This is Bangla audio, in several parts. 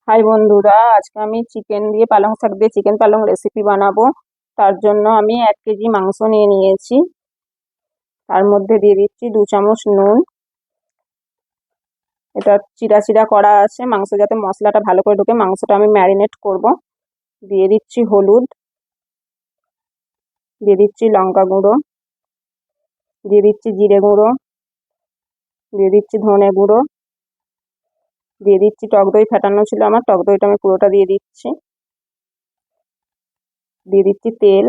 হাই বন্ধুরা, আজকে আমি চিকেন দিয়ে পালং শাক দিয়ে চিকেন পালং রেসিপি বানাবো। তার জন্য আমি 1 কেজি মাংস নিয়ে নিয়েছি। তার মধ্যে দিয়ে দিচ্ছি 2 চামচ নুন। এটা চিড়া চিড়া করা আছে, মাংস যাতে মশলাটা ভালো করে ঢোকে মাংসটা আমি ম্যারিনেট করব। দিয়ে দিচ্ছি হলুদ, দিয়ে দিচ্ছি লঙ্কা গুঁড়ো, দিয়ে দিচ্ছি জিরে গুঁড়ো, দিয়ে দিচ্ছি ধনে গুঁড়ো, দিয়ে দিচ্ছি টক দই ফেটানো ছিল আমার, টক দইটা আমি পুরোটা দিয়ে দিচ্ছি। দিয়ে দিচ্ছি তেল,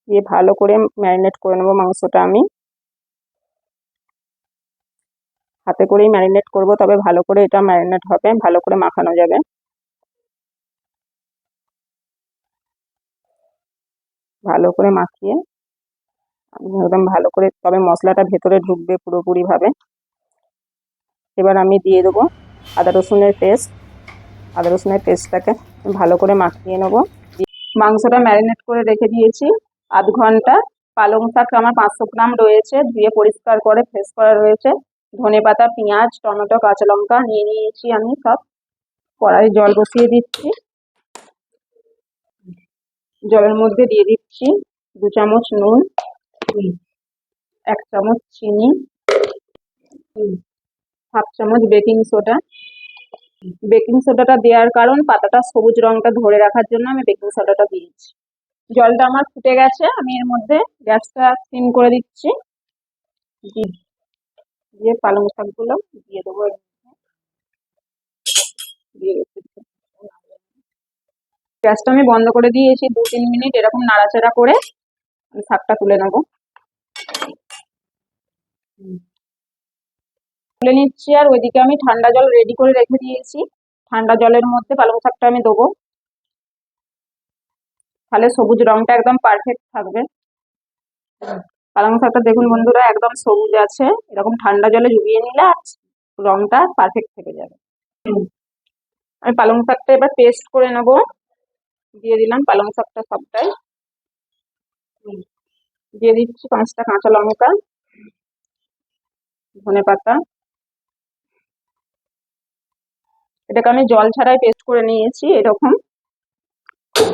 দিয়ে ভালো করে ম্যারিনেট করে নেবো মাংসটা। আমি হাতে করেই ম্যারিনেট করব, তবে ভালো করে এটা ম্যারিনেট হবে, ভালো করে মাখানো যাবে। ভালো করে মাখিয়ে একদম ভালো করে, তবে মশলাটা ভেতরে ঢুকবে পুরোপুরি ভাবে। এবার আমি দিয়ে দেবো আদা রসুনের পেস্ট। আদা রসুনের পেস্টটাকে ভালো করে মাখিয়ে নেবো। মাংসটা ম্যারিনেট করে রেখে দিয়েছি আধ ঘন্টা। পালং শাক আমার 500 গ্রাম রয়েছে, ধুয়ে পরিষ্কার করে ফ্রেশ করা রয়েছে। ধনেপাতা, পেঁয়াজ, টমেটো, কাঁচা লঙ্কা নিয়ে নিয়েছি আমি সব। কড়াই জল বসিয়ে দিচ্ছি। জলের মধ্যে দিয়ে দিচ্ছি 2 চামচ নুন, 1 চামচ চিনি, 1/2 চামচ বেকিং সোডা। বেকিং সোডাটা দেওয়ার কারণ পাতাটা সবুজ রংটা ধরে রাখার জন্য আমি বেকিং সোডাটা দিয়েছি। জলটা আমার ফুটে গেছে, আমি এর মধ্যে গ্যাসটা সিম করে দিচ্ছি। দিয়ে পালং শাকগুলো দিয়ে দেবো এর মধ্যে। দিয়ে গ্যাসটা আমি বন্ধ করে দিয়েছি, 2-3 মিনিট এরকম নাড়াচাড়া করে আমি শাকটা তুলে নেবো। তুলে নিচ্ছি, আর ওইদিকে আমি ঠান্ডা জল রেডি করে রেখে দিয়েছি। ঠান্ডা জলের মধ্যে পালং শাকটা আমি দেবো, তাহলে সবুজ রংটা একদম পারফেক্ট থাকবে। পালং শাকটা দেখুন বন্ধুরা, একদম সবুজ আছে। এরকম ঠান্ডা জলে ডুবিয়ে নিলে রংটা পারফেক্ট থেকে যাবে। আমি পালং শাকটা এবার পেস্ট করে নেব। দিয়ে দিলাম পালং শাকটা সবটাই। দিয়ে দিচ্ছি 5টা কাঁচা লঙ্কা, ধনেপাতা। এটাকে আমি জল ছাড়াই পেস্ট করে নিয়েছি। এরকম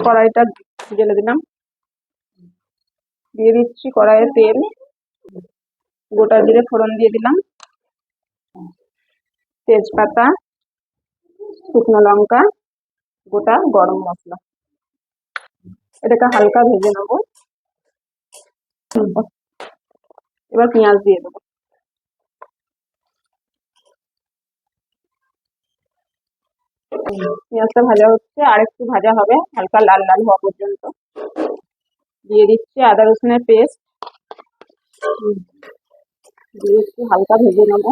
কড়াইটা ঢেলে দিলাম। দিয়ে দিচ্ছি কড়াইয়ে তেল, গোটা জিরে ফোড়ন দিয়ে দিলাম, তেজপাতা, শুকনো লঙ্কা, গোটা গরম মশলা। এটাকে হালকা ভেজে নেবো। এবার পেঁয়াজ দিয়ে দেবো। পেঁয়াজটা ভাজা হচ্ছে, আর একটু ভাজা হবে, হালকা লাল লাল হওয়া পর্যন্ত। দিয়ে দিচ্ছি আদা রসুনের পেস্ট, দিয়ে একটু হালকা ভেজে নেবো।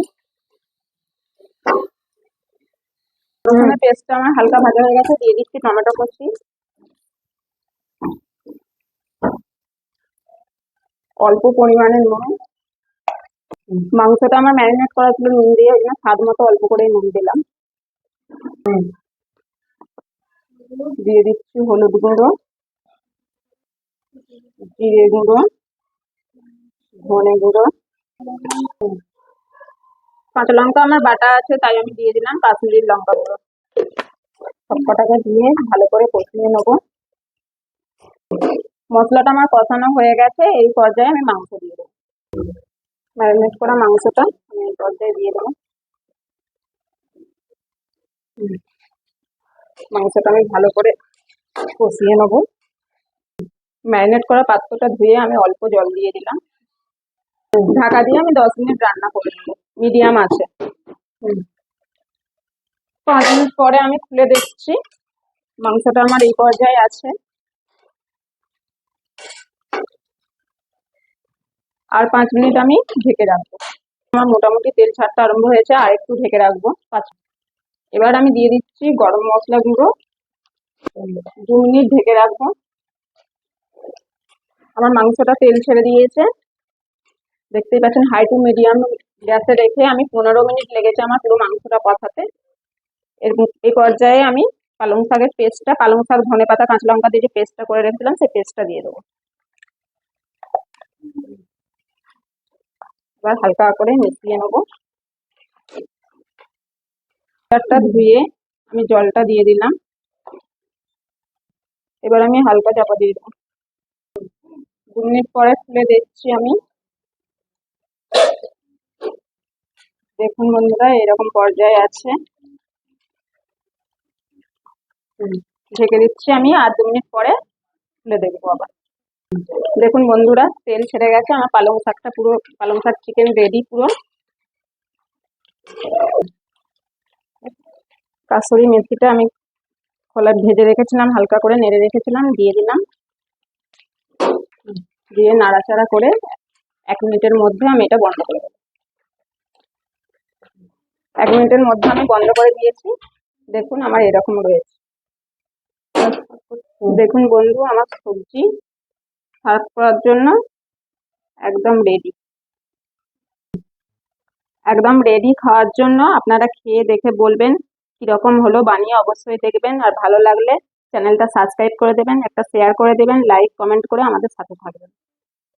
রসুনের পেস্টটা আমার হালকা ভাজা হয়ে গেছে। দিয়ে দিচ্ছি টমেটো কুচি, অল্প পরিমাণে নুন। মাংসটা আমার ম্যারিনেট করা ছিল নুন দিয়ে, ওই জন্য স্বাদ মতো অল্প করে নুন দিলাম। দিয়ে দিচ্ছি হলুদ গুঁড়ো, জিরে গুঁড়ো, ধনে গুঁড়ো। কাঁচা লঙ্কা আমার বাটা আছে, তাই আমি দিয়ে দিলাম কাশ্মীরি লঙ্কা গুঁড়ো। সবকটাকে দিয়ে ভালো করে কষিয়ে নেবো। মশলাটা আমার কষানো হয়ে গেছে, এই পর্যায়ে আমি মাংস দিয়ে দেবো। ম্যারিনেট করা মাংসটা আমি এই পর্যায়ে দিয়ে দেবো। মাংসটা আমি ভালো করে কষিয়ে নেবো। ম্যারিনেট করা পাত্রটা ধুয়ে আমি অল্প জল দিয়ে দিলাম। ঢাকা দিয়ে আমি 10 মিনিট রান্না করে নেবো মিডিয়াম আছে। 5 মিনিট পরে আমি খুলে দেখছি, মাংসটা আমার এই পর্যায়ে আছে। আর 5 মিনিট আমি ঢেকে রাখবো। আমার মোটামুটি তেল ছাড়তে আরম্ভ হয়েছে, আর একটু ঢেকে রাখবো 5 মিনিট। এবার আমি দিয়ে দিচ্ছি গরম মশলা গুঁড়ো, 2 মিনিট ঢেকে রাখবো। আমার মাংসটা তেল ছেড়ে দিয়েছে, দেখতেই পাচ্ছেন। হাই টু মিডিয়াম গ্যাসে রেখে আমি 15 মিনিট লেগেছে আমার পুরো মাংসটা কষাতে। এই পর্যায়ে আমি পালং শাকের পেস্টটা, পালং শাক, ধনেপাতা, কাঁচা লঙ্কা দিয়ে যে পেস্টটা করে রেখেছিলাম সেই পেস্টটা দিয়ে দেবো। এবার হালকা করে মিশিয়ে নেবো। ধুয়ে আমি জলটা দিয়ে দিলাম। এবার আমি হালকা চাপা দিয়ে দেবো। 2 মিনিট পরে খুলে দেখছি আমি। দেখুন বন্ধুরা, এরকম পর্যায়ে আছে। ঢেকে দিচ্ছি আমি, আর 2 মিনিট পরে খুলে দেখবো আবার। দেখুন বন্ধুরা, তেল ছেড়ে গেছে। আমার পালং শাকটা পুরো, পালং শাক চিকেন রেডি পুরো। কাসুরি মেথিটা আমি খোলায় ভেজে রেখেছিলাম, হালকা করে নেড়ে রেখেছিলাম, দিয়ে দিলাম। দিয়ে নাড়াচাড়া করে 1 মিনিটের মধ্যে আমি এটা বন্ধ করে দেবো। 1 মিনিটের মধ্যে আমি বন্ধ করে দিয়েছি। দেখুন আমার এরকম রয়েছে। দেখুন বন্ধু, আমার সবজি সার্ভ করার জন্য একদম রেডি। একদম রেডি খাওয়ার জন্য। আপনারা খেয়ে দেখে বলবেন কিরকম হলো। বানিয়ে অবশ্যই দেখবেন, আর ভালো লাগলে চ্যানেলটা সাবস্ক্রাইব করে দেবেন, একটা শেয়ার করে দেবেন, লাইক কমেন্ট করে আমাদের সাথে থাকবেন।